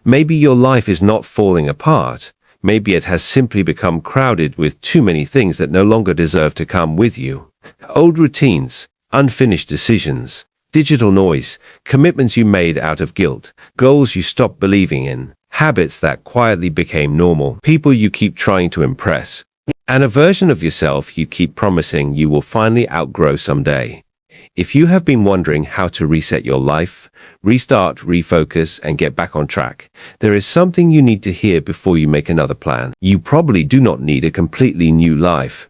Maybe your life is not falling apart. Maybe it has simply become crowded with too many things that no longer deserve to come with you. Old routines, unfinished decisions, digital noise, commitments you made out of guilt, goals you stopped believing in, habits that quietly became normal, people you keep trying to impress, and a version of yourself you keep promising you will finally outgrow someday. If you have been wondering how to reset your life, restart, refocus, and get back on track, there is something you need to hear before you make another plan. You probably do not need a completely new life.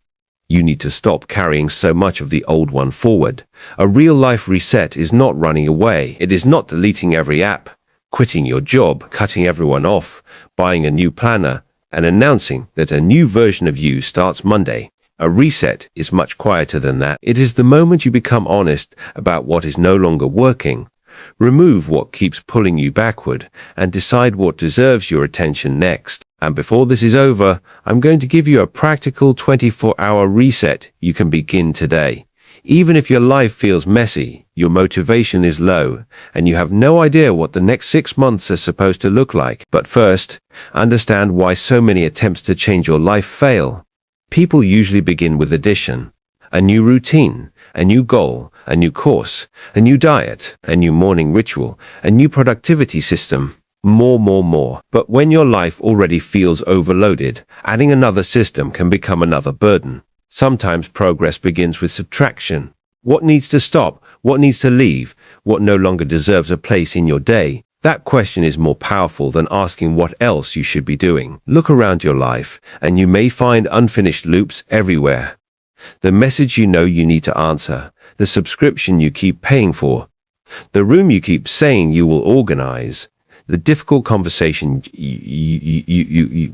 You need to stop carrying so much of the old one forward. A real-life reset is not running away. It is not deleting every app, quitting your job, cutting everyone off, buying a new planner, and announcing that a new version of you starts Monday. A reset is much quieter than that. It is the moment you become honest about what is no longer working, remove what keeps pulling you backward, and decide what deserves your attention next. And before this is over, I'm going to give you a practical 24-hour reset you can begin today. Even if your life feels messy, your motivation is low, and you have no idea what the next 6 months are supposed to look like. But first, understand why so many attempts to change your life fail. People usually begin with addition, a new routine, a new goal, a new course, a new diet, a new morning ritual, a new productivity system, more. But when your life already feels overloaded, adding another system can become another burden. Sometimes progress begins with subtraction. What needs to stop? What needs to leave? What no longer deserves a place in your day? That question is more powerful than asking what else you should be doing. Look around your life, and you may find unfinished loops everywhere. The message you know you need to answer, the subscription you keep paying for, the room you keep saying you will organize, the difficult conversation you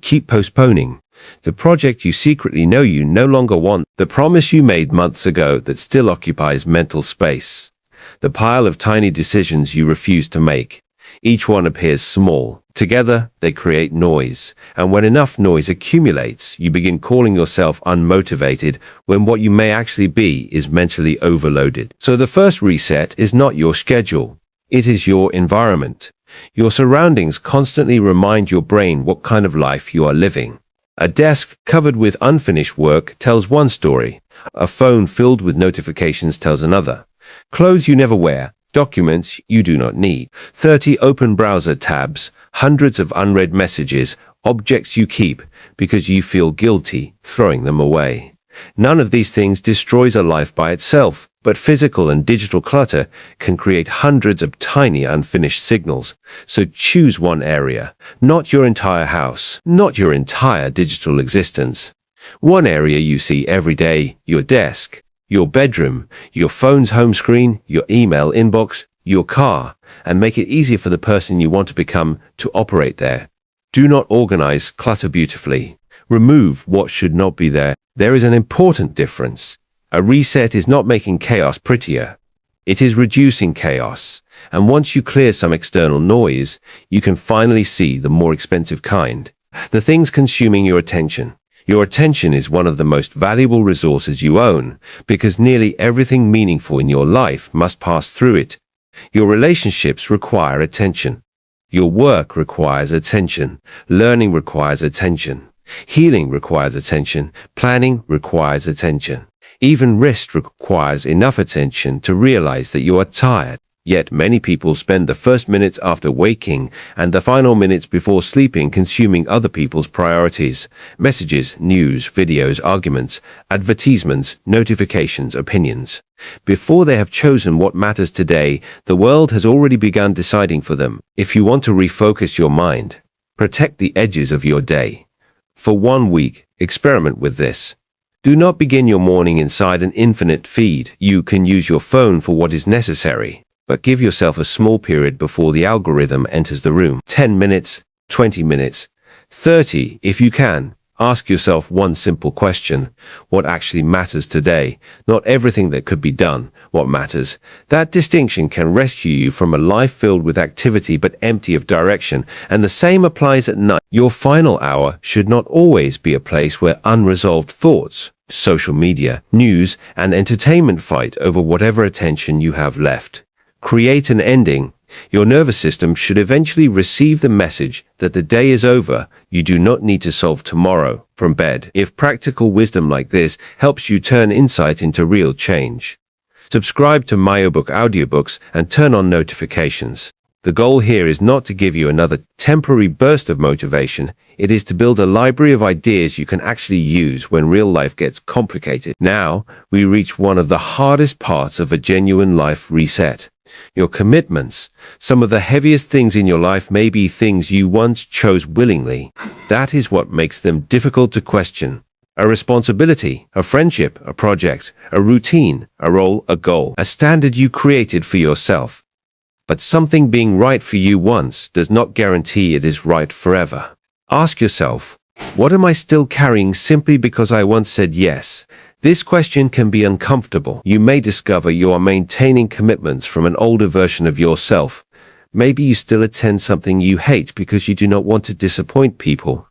keep postponing, the project you secretly know you no longer want, the promise you made months ago that still occupies mental space. The pile of tiny decisions you refuse to make. Each one appears small. Together, they create noise. And when enough noise accumulates, you begin calling yourself unmotivated when what you may actually be is mentally overloaded. So the first reset is not your schedule. It is your environment. Your surroundings constantly remind your brain what kind of life you are living. A desk covered with unfinished work tells one story. A phone filled with notifications tells another. Clothes you never wear, documents you do not need, 30 open browser tabs, hundreds of unread messages, objects you keep because you feel guilty throwing them away. None of these things destroys a life by itself, but physical and digital clutter can create hundreds of tiny unfinished signals. So choose one area, not your entire house, not your entire digital existence. One area you see every day, your desk, your bedroom, your phone's home screen, your email inbox, your car, and make it easier for the person you want to become to operate there. Do not organize clutter beautifully. Remove what should not be there. There is an important difference. A reset is not making chaos prettier. It is reducing chaos. And once you clear some external noise, you can finally see the more expensive kind. The things consuming your attention. Your attention is one of the most valuable resources you own, because nearly everything meaningful in your life must pass through it. Your relationships require attention. Your work requires attention. Learning requires attention. Healing requires attention. Planning requires attention. Even rest requires enough attention to realize that you are tired. Yet many people spend the first minutes after waking and the final minutes before sleeping consuming other people's priorities, messages, news, videos, arguments, advertisements, notifications, opinions. Before they have chosen what matters today, the world has already begun deciding for them. If you want to refocus your mind, protect the edges of your day. For 1 week, experiment with this. Do not begin your morning inside an infinite feed. You can use your phone for what is necessary. But give yourself a small period before the algorithm enters the room. 10 minutes, 20 minutes, 30 if you can. Ask yourself one simple question. What actually matters today? Not everything that could be done. What matters? That distinction can rescue you from a life filled with activity but empty of direction. And the same applies at night. Your final hour should not always be a place where unresolved thoughts, social media, news, and entertainment fight over whatever attention you have left. Create an ending. Your nervous system should eventually receive the message that the day is over. You do not need to solve tomorrow from bed. If practical wisdom like this helps you turn insight into real change, subscribe to Mayobook audiobooks and turn on notifications. The goal here is not to give you another temporary burst of motivation. It is to build a library of ideas you can actually use when real life gets complicated. Now, we reach one of the hardest parts of a genuine life reset. Your commitments. Some of the heaviest things in your life may be things you once chose willingly. That is what makes them difficult to question. A responsibility, a friendship, a project, a routine, a role, a goal, a standard you created for yourself. But something being right for you once does not guarantee it is right forever. Ask yourself, what am I still carrying simply because I once said yes? This question can be uncomfortable. You may discover you are maintaining commitments from an older version of yourself. Maybe you still attend something you hate because you do not want to disappoint people.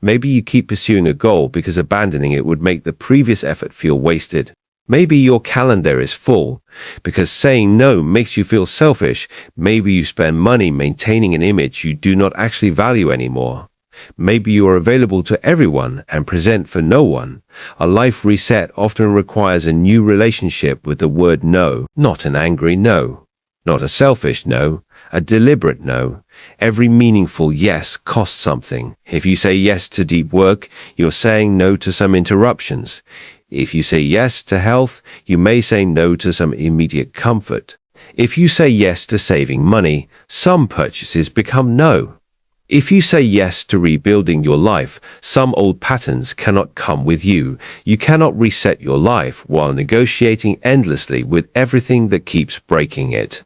Maybe you keep pursuing a goal because abandoning it would make the previous effort feel wasted. Maybe your calendar is full because saying no makes you feel selfish. Maybe you spend money maintaining an image you do not actually value anymore. Maybe you are available to everyone and present for no one. A life reset often requires a new relationship with the word no, not an angry no, not a selfish no, a deliberate no. Every meaningful yes costs something. If you say yes to deep work, you're saying no to some interruptions. If you say yes to health, you may say no to some immediate comfort. If you say yes to saving money, some purchases become no. If you say yes to rebuilding your life, some old patterns cannot come with you. You cannot reset your life while negotiating endlessly with everything that keeps breaking it.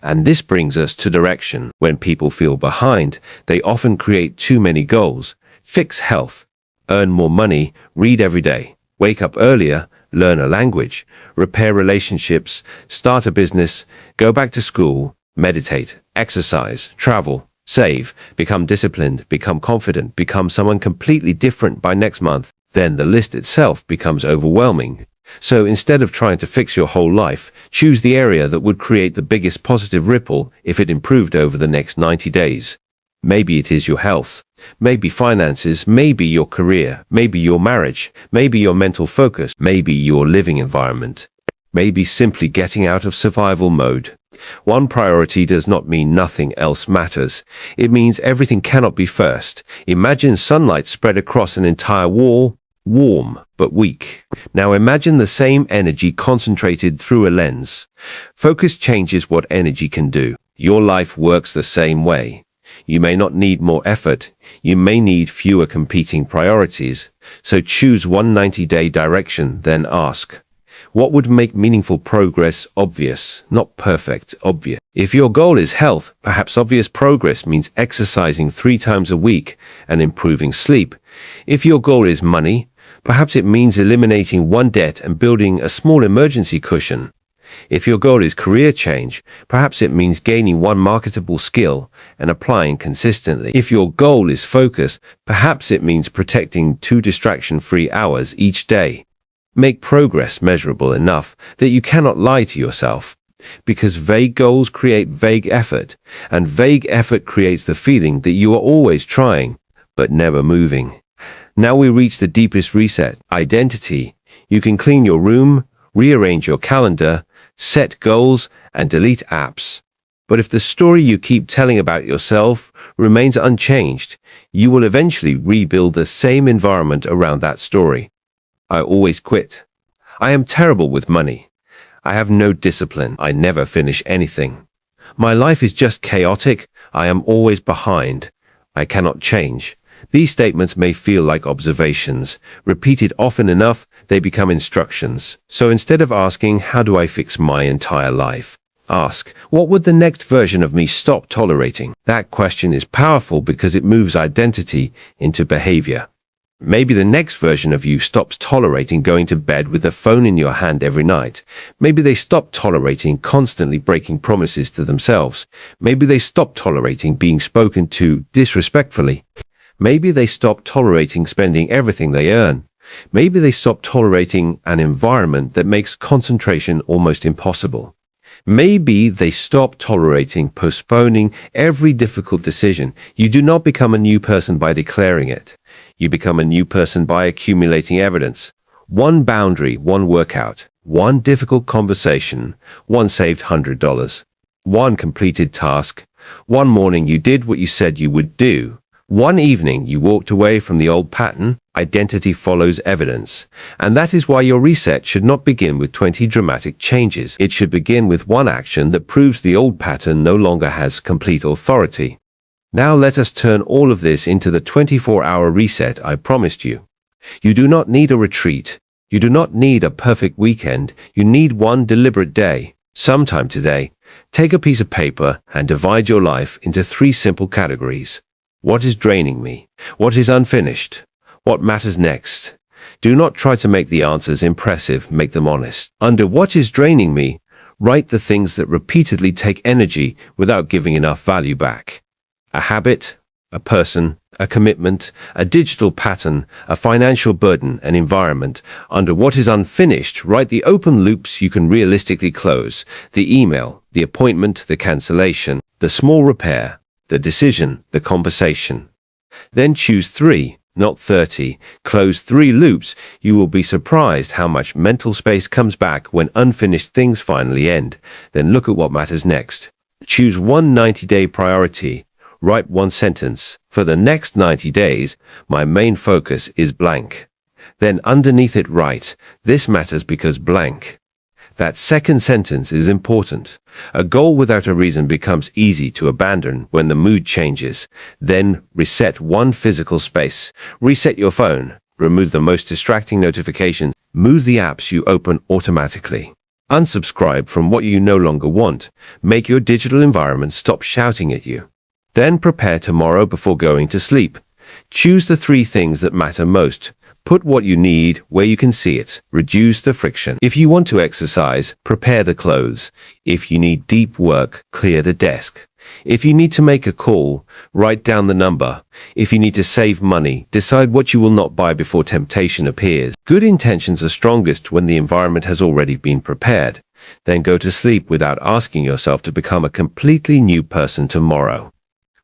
And this brings us to direction. When people feel behind, they often create too many goals. Fix health, earn more money, read every day, wake up earlier, learn a language, repair relationships, start a business, go back to school, meditate, exercise, travel, save, become disciplined, become confident, become someone completely different by next month. Then the list itself becomes overwhelming. So instead of trying to fix your whole life, choose the area that would create the biggest positive ripple if it improved over the next 90 days. Maybe it is your health, maybe finances, maybe your career, maybe your marriage, maybe your mental focus, maybe your living environment, maybe simply getting out of survival mode. One priority does not mean nothing else matters. It means everything cannot be first. Imagine sunlight spread across an entire wall, warm but weak. Now imagine the same energy concentrated through a lens. Focus changes what energy can do. Your life works the same way. You may not need more effort. You may need fewer competing priorities. So choose one 90-day direction, then ask, what would make meaningful progress obvious, not perfect, obvious? If your goal is health, perhaps obvious progress means exercising 3 times a week and improving sleep. If your goal is money, perhaps it means eliminating one debt and building a small emergency cushion. If your goal is career change, perhaps it means gaining one marketable skill and applying consistently. If your goal is focus, perhaps it means protecting 2 distraction-free hours each day. Make progress measurable enough that you cannot lie to yourself, because vague goals create vague effort, and vague effort creates the feeling that you are always trying, but never moving. Now we reach the deepest reset, identity. You can clean your room, rearrange your calendar, set goals, and delete apps. But if the story you keep telling about yourself remains unchanged, you will eventually rebuild the same environment around that story. I always quit. I am terrible with money. I have no discipline. I never finish anything. My life is just chaotic. I am always behind. I cannot change. These statements may feel like observations. Repeated often enough, they become instructions. So instead of asking, how do I fix my entire life? Ask, what would the next version of me stop tolerating? That question is powerful because it moves identity into behavior. Maybe the next version of you stops tolerating going to bed with a phone in your hand every night. Maybe they stop tolerating constantly breaking promises to themselves. Maybe they stop tolerating being spoken to disrespectfully. Maybe they stop tolerating spending everything they earn. Maybe they stop tolerating an environment that makes concentration almost impossible. Maybe they stop tolerating, postponing every difficult decision. You do not become a new person by declaring it. You become a new person by accumulating evidence. One boundary, one workout, one difficult conversation, one saved $100, one completed task, one morning you did what you said you would do. One evening you walked away from the old pattern. Identity follows evidence. And that is why your reset should not begin with 20 dramatic changes. It should begin with one action that proves the old pattern no longer has complete authority. Now let us turn all of this into the 24-hour reset I promised you. You do not need a retreat. You do not need a perfect weekend. You need one deliberate day. Sometime today, take a piece of paper and divide your life into 3 simple categories. What is draining me? What is unfinished? What matters next? Do not try to make the answers impressive, make them honest. Under what is draining me, write the things that repeatedly take energy without giving enough value back. A habit, a person, a commitment, a digital pattern, a financial burden, an environment. Under what is unfinished, write the open loops you can realistically close, the email, the appointment, the cancellation, the small repair, the decision, the conversation. Then choose 3, not 30. Close 3 loops. You will be surprised how much mental space comes back when unfinished things finally end. Then look at what matters next. Choose one 90-day priority. Write one sentence. For the next 90 days, my main focus is blank. Then underneath it write, this matters because blank. That second sentence is important. A goal without a reason becomes easy to abandon when the mood changes. Then reset one physical space. Reset your phone. Remove the most distracting notifications. Move the apps you open automatically. Unsubscribe from what you no longer want. Make your digital environment stop shouting at you. Then prepare tomorrow before going to sleep. Choose the 3 things that matter most. Put what you need where you can see it. Reduce the friction. If you want to exercise, prepare the clothes. If you need deep work, clear the desk. If you need to make a call, write down the number. If you need to save money, decide what you will not buy before temptation appears. Good intentions are strongest when the environment has already been prepared. Then go to sleep without asking yourself to become a completely new person tomorrow.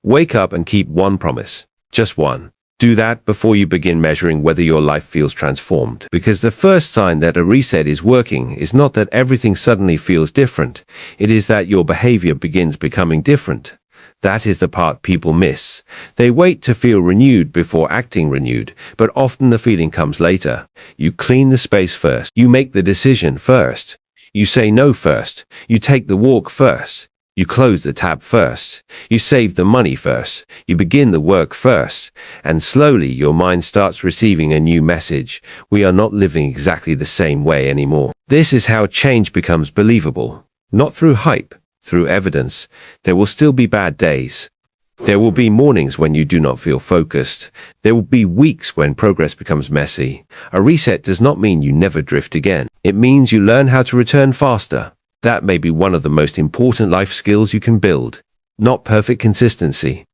Wake up and keep one promise. Just one. Do that before you begin measuring whether your life feels transformed. Because the first sign that a reset is working is not that everything suddenly feels different. It is that your behavior begins becoming different. That is the part people miss. They wait to feel renewed before acting renewed, but often the feeling comes later. You clean the space first. You make the decision first. You say no first. You take the walk first. You close the tab first. You save the money first. You begin the work first. And slowly your mind starts receiving a new message. We are not living exactly the same way anymore. This is how change becomes believable. Not through hype, through evidence. There will still be bad days. There will be mornings when you do not feel focused. There will be weeks when progress becomes messy. A reset does not mean you never drift again. It means you learn how to return faster. That may be one of the most important life skills you can build. Not perfect consistency.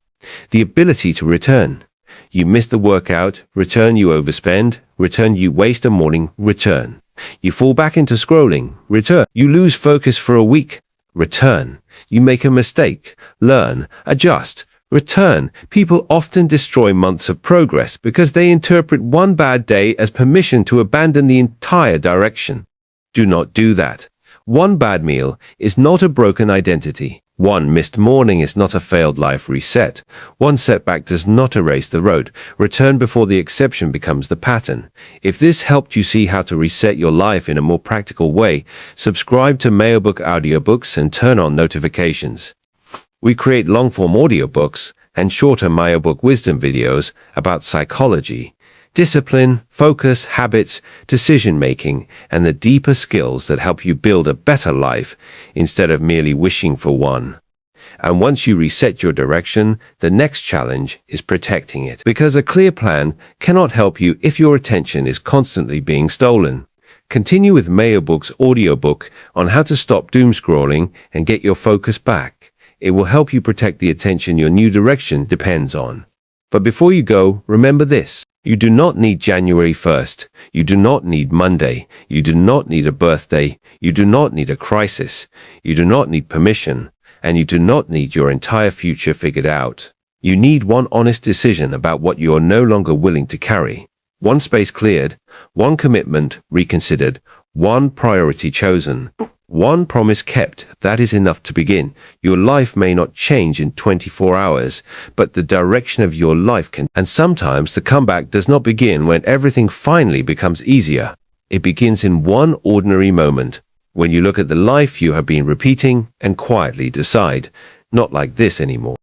The ability to return. You miss the workout, return you overspend, return you waste a morning, return. You fall back into scrolling, return. You lose focus for a week, return. You make a mistake, learn, adjust, return. People often destroy months of progress because they interpret one bad day as permission to abandon the entire direction. Do not do that. One bad meal is not a broken identity. One missed morning is not a failed life reset. One setback does not erase the road. Return before the exception becomes the pattern. If this helped you see how to reset your life in a more practical way, subscribe to Mayobook audiobooks and turn on notifications. We create long-form audiobooks and shorter Mayobook Wisdom videos about psychology, discipline, focus, habits, decision-making, and the deeper skills that help you build a better life instead of merely wishing for one. And once you reset your direction, the next challenge is protecting it. Because a clear plan cannot help you if your attention is constantly being stolen. Continue with Mayobook's audiobook on how to stop doom scrolling and get your focus back. It will help you protect the attention your new direction depends on. But before you go, remember this. You do not need January 1st. You do not need Monday. You do not need a birthday. You do not need a crisis. You do not need permission. And you do not need your entire future figured out. You need one honest decision about what you are no longer willing to carry. One space cleared, one commitment reconsidered, one priority chosen, one promise kept. That is enough to begin. Your life may not change in 24 hours, but the direction of your life can. And sometimes the comeback does not begin when everything finally becomes easier. It begins in one ordinary moment, when you look at the life you have been repeating and quietly decide, not like this anymore.